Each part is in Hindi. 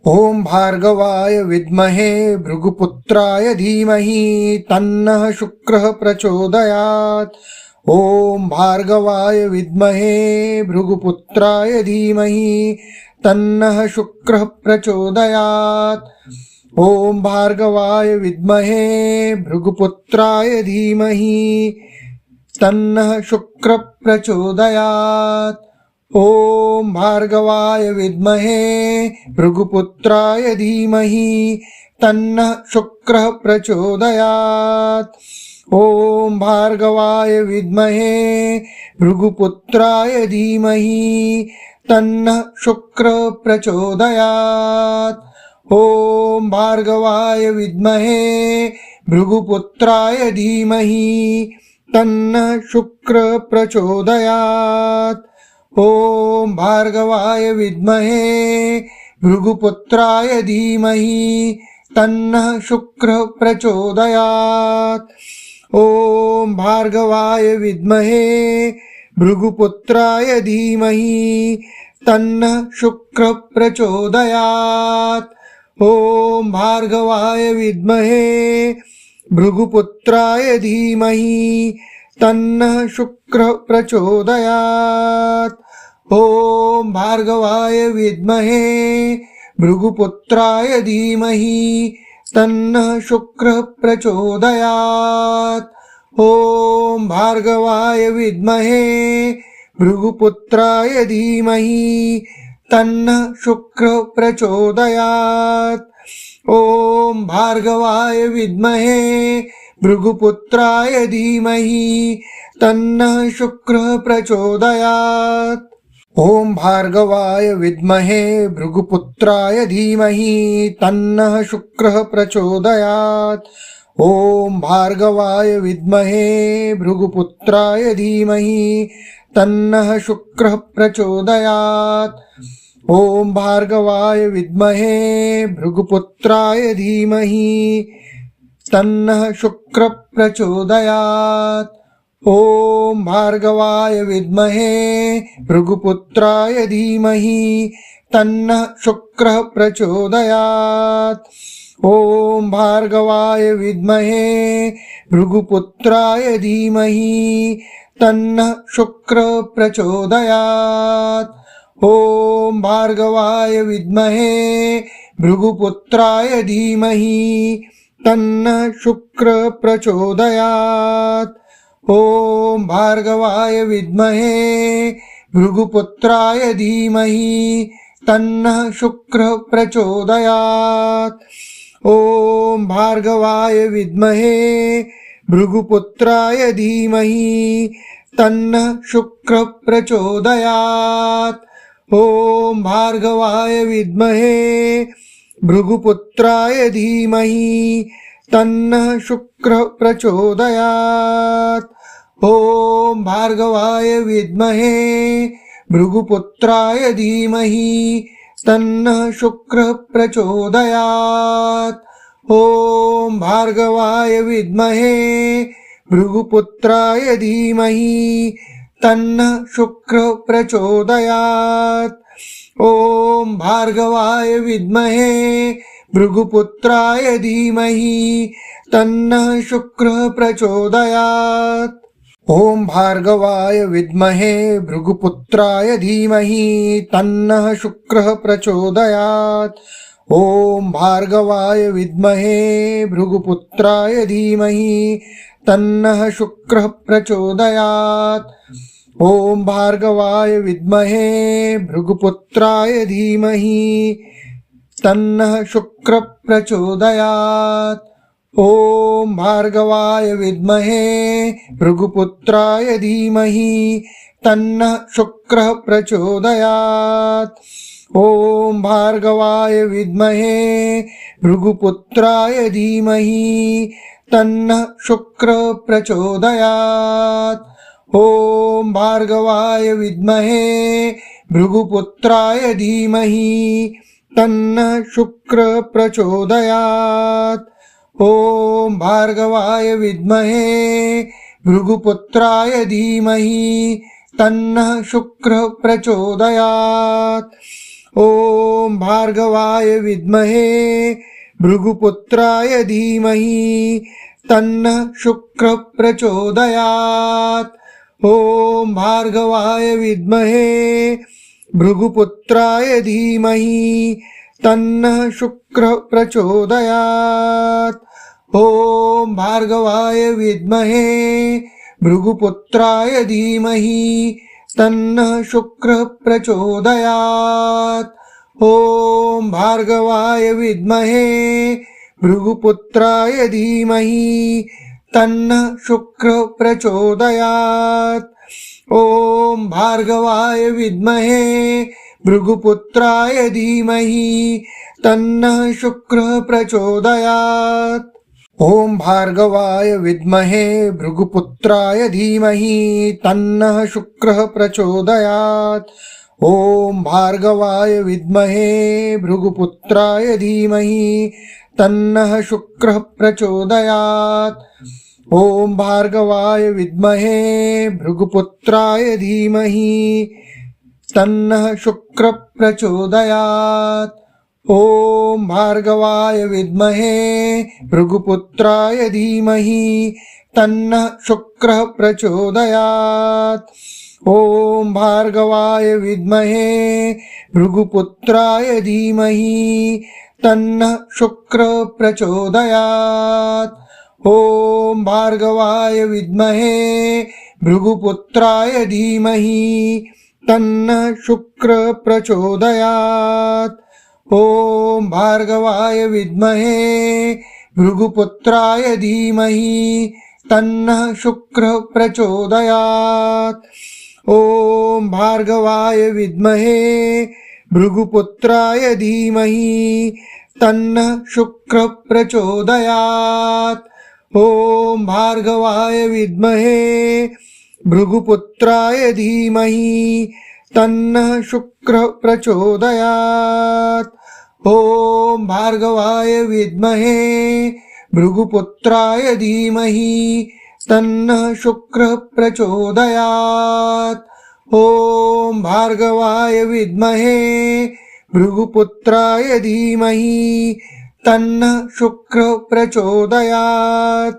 ओम भार्गवाय विद्महे भृगुपुत्राय धीमहि तन्नः शुक्रः प्रचोदयात्। ओम भार्गवाय विद्महे भृगुपुत्राय धीमहि तन्नः शुक्रः प्रचोदयात्। ओम भार्गवाय विद्महे भृगुपुत्राय धीमहि तन्नः शुक्रः प्रचोदयात्। ओम भार्गवाय विद्महे भृगुपुत्राय धीमहि तन्नः शुक्रः प्रचोदयात्। ओम भार्गवाय विद्महे भृगुपुत्राय धीमहि तन्नः शुक्रः प्रचोदयात्। ओम भार्गवाय विद्महे भृगुपुत्राय धीमहि तन्नः शुक्रः प्रचोदयात्। ओम भार्गवाय विद्महे भृगुपुत्राय धीमहि तन्नः शुक्रः प्रचोदयात्। ओम भार्गवाय विद्महे भृगुपुत्राय धीमहि तन्नः शुक्रः प्रचोदयात्। ओम भार्गवाय विद्महे भृगुपुत्राय धीमहि तन्नः शुक्रः प्रचोदयात्। ओम भार्गवाय विद्महे भृगुपुत्राय धीमहि तन्नः शुक्रः प्रचोदयात्। ओम भार्गवाय विद्महे भृगुपुत्राय धीमहि तन्नः शुक्रः प्रचोदयात्। ओम भार्गवाय विद्महे भृगुपुत्राय धीमहि तन्नः शुक्रः प्रचोदयात्। ओम भार्गवाय विद्महे भृगुपुत्राय धीमहि तन्नः शुक्रः प्रचोदयात्। ओम भार्गवाय विद्महे भृगुपुत्राय धीमहि तन्नः शुक्रः प्रचोदयात्। ओम भार्गवाय विद्महे भृगुपुत्राय धीमहि तन्नः शुक्रः प्रचोदयात्। ओम भार्गवाय विद्महे भृगुपुत्राय धीमहि तन्नः शुक्रः प्रचोदयात्। ओम भार्गवाय विद्महे भृगुपुत्राय धीमहि तन्नः शुक्रः प्रचोदयात्। ओम भार्गवाय विद्महे भृगुपुत्राय धीमहि तन्नः शुक्रः प्रचोदयात्। ओम भार्गवाय विद्महे भृगुपुत्राय धीमहि तन्नः शुक्रः प्रचोदयात्। ओम भार्गवाय विद्महे भृगुपुत्राय धीमहि तन्नः शुक्रः प्रचोदयात्। ओम भार्गवाय विद्महे भृगुपुत्राय धीमहि तन्नः शुक्रः प्रचोदयात्। ओम भार्गवाय विद्महे भृगुपुत्राय धीमहि तन्नः शुक्रः प्रचोदयात्। ओम भार्गवाय विद्महे भृगुपुत्राय धीमहि तन्नः शुक्रः प्रचोदयात्। ओम भार्गवाय विद्महे भृगुपुत्राय धीमहि तन्नः शुक्रः प्रचोदयात्। ओम भार्गवाय विद्महे भृगुपुत्राय धीमहि तन्नः शुक्रः प्रचोदयात्। ओम भार्गवाय विद्महे भृगुपुत्राय धीमहि तन्नः शुक्रः प्रचोदयात्। ओम भार्गवाय विद्महे भृगुपुत्राय धीमहि तन्नः शुक्रः प्रचोदयात्। ओम भार्गवाय विद्महे भृगुपुत्राय धीमहि तन्नः शुक्रः प्रचोदयात्। ओम भार्गवाय विद्महे भृगुपुत्राय धीमहि तन्नः शुक्रः प्रचोदयात्। ओम भार्गवाय विद्महे भृगुपुत्राय धीमहि तन्नः शुक्रः प्रचोदयात्। ओम भार्गवाय विद्महे भृगुपुत्राय धीमहि तन्नः शुक्रः प्रचोदयात्। ॐ भार्गवाय विद्महे भृगुपुत्राय धीमहि तन्नः शुक्रः प्रचोदयात्। ॐ भार्गवाय विद्महे भृगुपुत्राय धीमहि तन्नः शुक्रः प्रचोदयात्। ॐ भार्गवाय विद्महे भृगुपुत्राय धीमहि तन्नः शुक्रः प्रचोदयात्। ॐ भार्गवाय विद्महे भृगुपुत्राय धीमहि तन्नः शुक्रः प्रचोदयात्। ॐ भार्गवाय विद्महे भृगुपुत्राय धीमहि तन्नः शुक्रः प्रचोदयात्। ॐ भार्गवाय विद्महे भृगुपुत्राय धीमहि तन्नः शुक्रः प्रचोदयात्। ॐ भार्गवाय विद्महे भृगुपुत्राय धीमहि तन्नः शुक्रः प्रचोदयात्। ॐ भार्गवाय विद्महे भृगुपुत्राय धीमहि तन्नः शुक्रः प्रचोदयात्। ॐ भार्गवाय विद्महे भृगुपुत्राय धीमहि तन्नः शुक्रः प्रचोदयात्। ॐ भार्गवाय विद्महे भृगुपुत्राय धीमहि तन्नः शुक्रः प्रचोदयात्। ॐ भार्गवाय विद्महे भृगुपुत्राय धीमहि तन्नः शुक्रः प्रचोदयात्। ॐ भार्गवाय विद्महे भृगुपुत्राय धीमहि तन्नः शुक्रः प्रचोदयात्। ॐ भार्गवाय विद्महे भृगुपुत्राय धीमहि तन्नः शुक्रः प्रचोदयात्। ॐ भार्गवाय विद्महे भृगुपुत्राय धीमहि तन्नः शुक्रः प्रचोदयात्। ॐ भार्गवाय विद्महे भृगुपुत्राय धीमहि तन्नः शुक्रः प्रचोदयात्। ॐ भार्गवाय विद्महे भृगुपुत्राय धीमहि तन्नः शुक्रः प्रचोदयात्।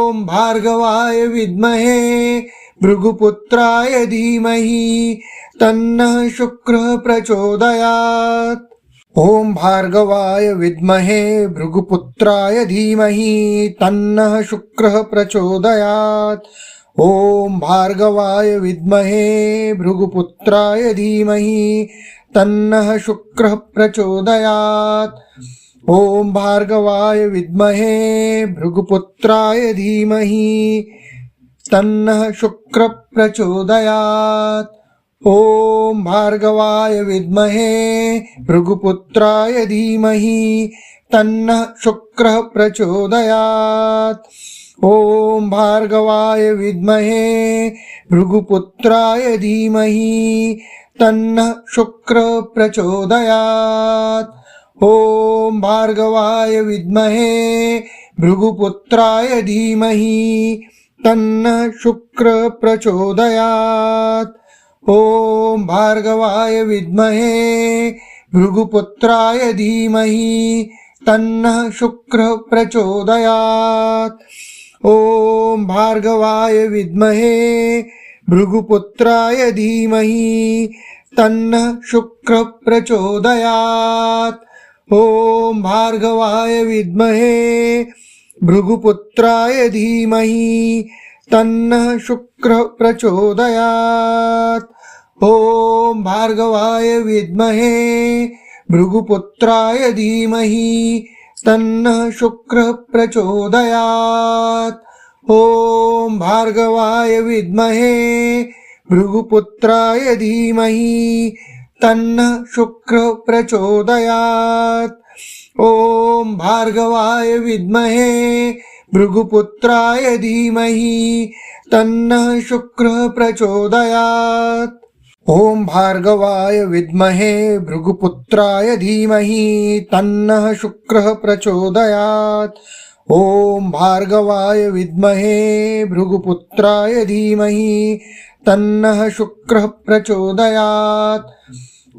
ॐ भार्गवाय विद्महे भृगुपुत्राय धीमहि तन्नः शुक्रः प्रचोदयात्। ॐ भार्गवाय विद्महे भृगुपुत्राय धीमहि तन्नः शुक्रः प्रचोदयात्। ॐ भार्गवाय विद्महे भृगुपुत्राय धीमहि तन्नः शुक्रः प्रचोदयात्। ॐ भार्गवाय विद्महे भृगुपुत्राय धीमहि तन्नः शुक्रः प्रचोदयात्। ॐ भार्गवाय विद्महे भृगुपुत्राय धीमहि तन्नः शुक्रः प्रचोदयात्। ॐ भार्गवाय विद्महे भृगुपुत्राय धीमहि तन्नः शुक्रः प्रचोदयात्। ॐ भार्गवाय विद्महे भृगुपुत्राय धीमहि तन्नः शुक्रः प्रचोदयात्। ॐ भार्गवाय विद्महे भृगुपुत्राय धीमहि तन्नः शुक्रः प्रचोदयात्। ॐ भार्गवाय विद्महे भृगुपुत्राय धीमहि तन्नः शुक्रः प्रचोदयात्। ॐ भार्गवाय विद्महे भृगुपुत्राय धीमहि तन्नः शुक्रः प्रचोदयात्। ॐ भार्गवाय विद्महे भृगुपुत्राय धीमहि तन्नः शुक्रः प्रचोदयात्। ॐ भार्गवाय विद्महे भृगुपुत्राय धीमहि तन्नः शुक्रः प्रचोदयात्। ॐ भार्गवाय विद्महे भृगुपुत्राय धीमहि तन्नः शुक्रः प्रचोदयात्। ॐ भार्गवाय विद्महे भृगुपुत्राय धीमहि तन्नः शुक्रः प्रचोदयात्। ॐ भार्गवाय विद्महे भृगुपुत्राय धीमहि तन्नः शुक्रः प्रचोदयात्।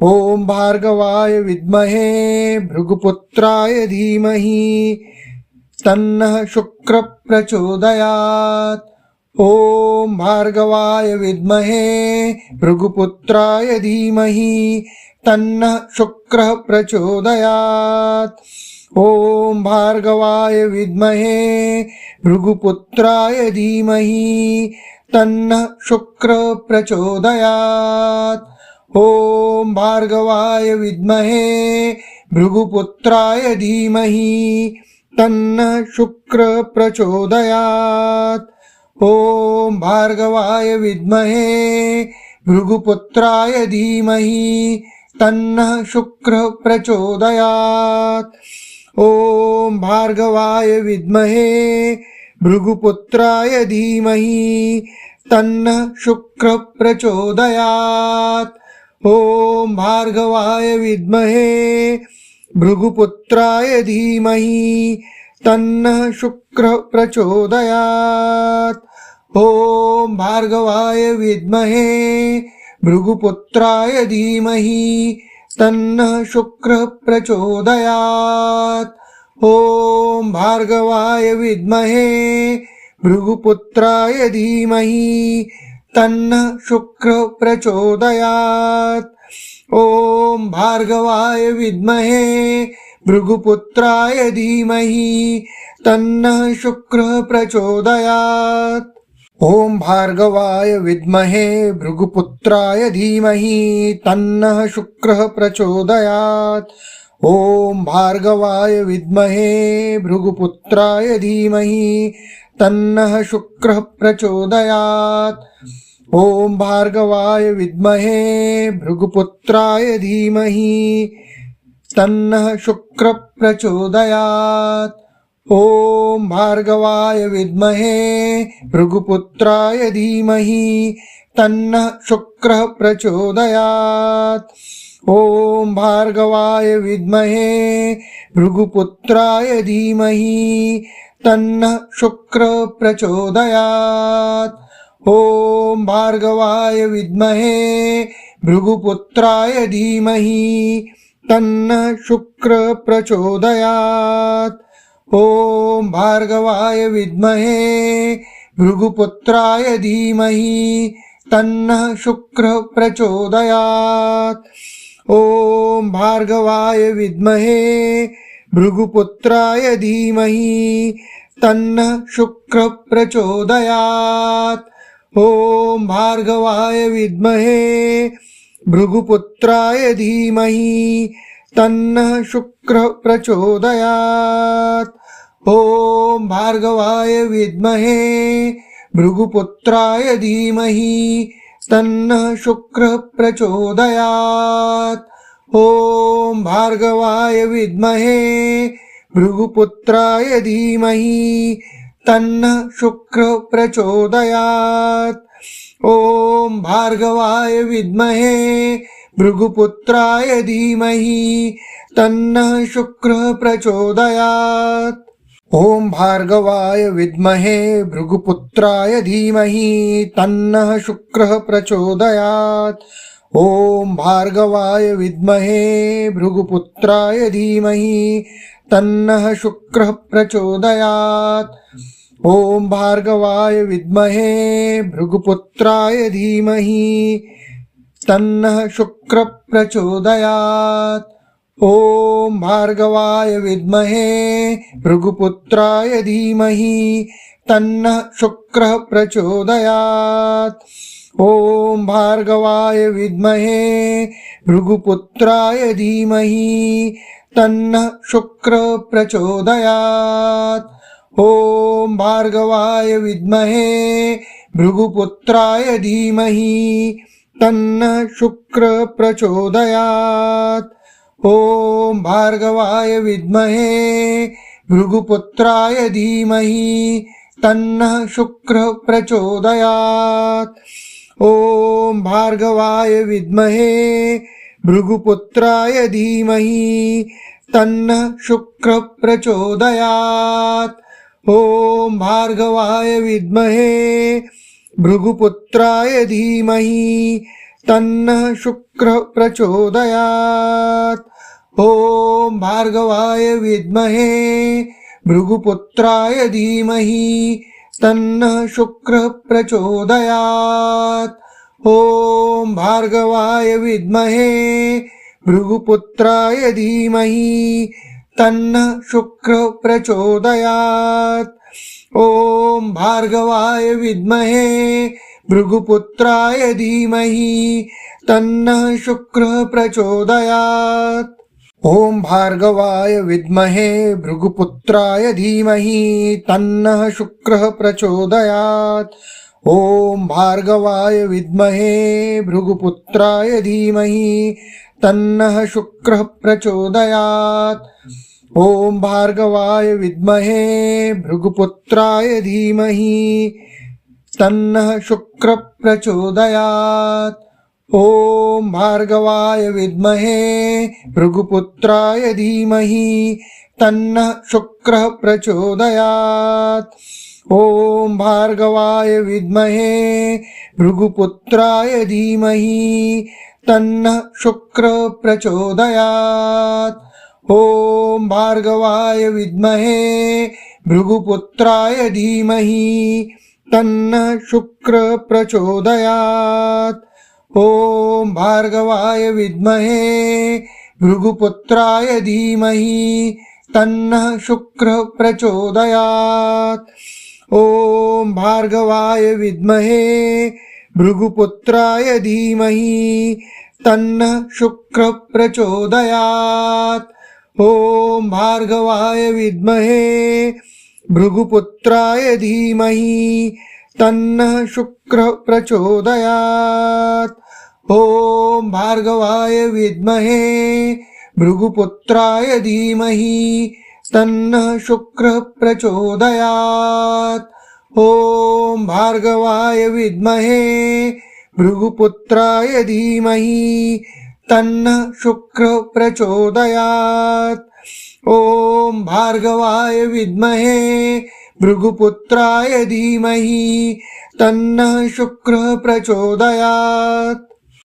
ॐ भार्गवाय विद्महे भृगुपुत्राय धीमहि तन्नः शुक्रः प्रचोदयात्। ॐ भार्गवाय विद्महे भृगुपुत्राय धीमहि तन्नः शुक्रः प्रचोदयात्। ॐ भार्गवाय विद्महे भृगुपुत्राय धीमहि तन्नः शुक्रः प्रचोदयात्। ॐ भार्गवाय विद्महे भृगुपुत्राय धीमहि तन्नः शुक्रः प्रचोदयात्। ॐ भार्गवाय विद्महे भृगुपुत्राय धीमहि तन्नः शुक्रः प्रचोदयात्। ॐ भार्गवाय विद्महे भृगुपुत्राय धीमहि तन्नः शुक्रः प्रचोदयात्। ॐ भार्गवाय विद्महे भृगुपुत्राय धीमहि तन्नः शुक्रः प्रचोदयात्। ॐ भार्गवाय विद्महे भृगुपुत्राय धीमहि तन्नः शुक्रः प्रचोदयात्। ॐ भार्गवाय विद्महे भृगुपुत्राय धीमहि तन्नः शुक्रः प्रचोदयात्। ॐ भार्गवाय विद्महे भृगुपुत्राय धीमहि तन्नः शुक्रः प्रचोदयात्। ॐ भार्गवाय विद्महे भृगुपुत्राय धीमहि तन्नः शुक्रः प्रचोदयात्। ॐ भार्गवाय विद्महे भृगुपुत्राय धीमहि तन्नः शुक्रः प्रचोदयात्। ॐ भार्गवाय विद्महे भृगुपुत्राय धीमहि तन्नः शुक्रः प्रचोदयात्। ॐ भार्गवाय विद्महे भृगुपुत्राय धीमहि तन्नः शुक्रः प्रचोदयात्। ॐ भार्गवाय विद्महे भृगुपुत्राय धीमहि तन्नः शुक्रः प्रचोदयात्। ॐ भार्गवाय विद्महे भृगुपुत्राय धीमहि तन्नः शुक्रः प्रचोदयात्। ॐ भार्गवाय विद्महे भृगुपुत्राय धीमहि तन्नः शुक्रः प्रचोदयात्। ॐ भार्गवाय विद्महे भृगुपुत्राय धीमहि तन्नः शुक्रः प्रचोदयात्। ॐ भार्गवाय विद्महे भृगुपुत्राय धीमहि तन्नः शुक्रः प्रचोदयात्। ॐ भार्गवाय विद्महे भृगुपुत्राय धीमहि तन्नः शुक्रः प्रचोदयात्। ॐ भार्गवाय विद्महे भृगुपुत्राय धीमहि तन्नः शुक्रः प्रचोदयात्। ॐ भार्गवाय विद्महे भृगुपुत्राय धीमहि तन्नः शुक्रः प्रचोदयात्। ॐ भार्गवाय विद्महे भृगुपुत्राय धीमहि तन्नः शुक्रः प्रचोदयात्। ॐ भार्गवाय विद्महे भृगुपुत्राय धीमहि तन्नः शुक्रः प्रचोदयात्। ॐ भार्गवाय विद्महे भृगुपुत्राय धीमहि तन्नः शुक्रः प्रचोदयात्। ॐ भार्गवाय विद्महे भृगुपुत्राय धीमहि तन्नः शुक्रः प्रचोदयात्। ॐ भार्गवाय विद्महे भृगुपुत्राय धीमहि तन्नः शुक्रः प्रचोदयात्। ॐ भार्गवाय विद्महे भृगुपुत्राय धीमहि तन्नः शुक्रः प्रचोदयात्। ॐ भार्गवाय विद्महे भृगुपुत्राय धीमहि तन्नः शुक्रः प्रचोदयात्। ॐ भार्गवाय विद्महे भृगुपुत्राय धीमहि तन्नः शुक्रः प्रचोदयात्। ॐ भार्गवाय विद्महे भृगुपुत्राय धीमहि तन्नः शुक्रः प्रचोदयात्। ॐ भार्गवाय विद्महे भृगुपुत्राय धीमहि तन्नः शुक्रः प्रचोदयात्। ॐ भार्गवाय विद्महे भृगुपुत्राय धीमहि तन्नः शुक्रः प्रचोदयात्। ॐ भार्गवाय विद्महे भृगुपुत्राय धीमहि तन्नः शुक्रः प्रचोदयात्। ॐ भार्गवाय विद्महे भृगुपुत्राय धीमहि तन्नः शुक्रः प्रचोदयात्। ॐ भार्गवाय विद्महे भृगुपुत्राय धीमहि तन्नः शुक्रः प्रचोदयात्। ॐ भार्गवाय विद्महे भृगुपुत्राय धीमहि तन्नः शुक्रः प्रचोदयात्। ॐ भार्गवाय विद्महे भृगुपुत्राय धीमहि तन्नः शुक्रः प्रचोदयात्। ॐ भार्गवाय विद्महे भृगुपुत्राय धीमहि तन्नः शुक्रः प्रचोदयात्। ॐ भार्गवाय विद्महे भृगुपुत्राय धीमहि तन्नः शुक्रः प्रचोदयात्। ॐ भार्गवाय विद्महे भृगुपुत्राय धीमहि तन्नः शुक्रः प्रचोदयात्। ॐ भार्गवाय विद्महे भृगुपुत्राय धीमहि तन्नः शुक्रः प्रचोदयात्। ॐ भार्गवाय विद्महे भृगुपुत्राय धीमहि तन्नः शुक्रः प्रचोदयात्। ॐ भार्गवाय विद्महे भृगुपुत्राय धीमहि तन्नः शुक्रः प्रचोदयात्। ॐ भार्गवाय विद्महे भृगुपुत्राय धीमहि तन्नः शुक्रः प्रचोदयात्। ॐ भार्गवाय विद्महे भृगुपुत्राय धीमहि तन्नः शुक्रः प्रचोदयात्।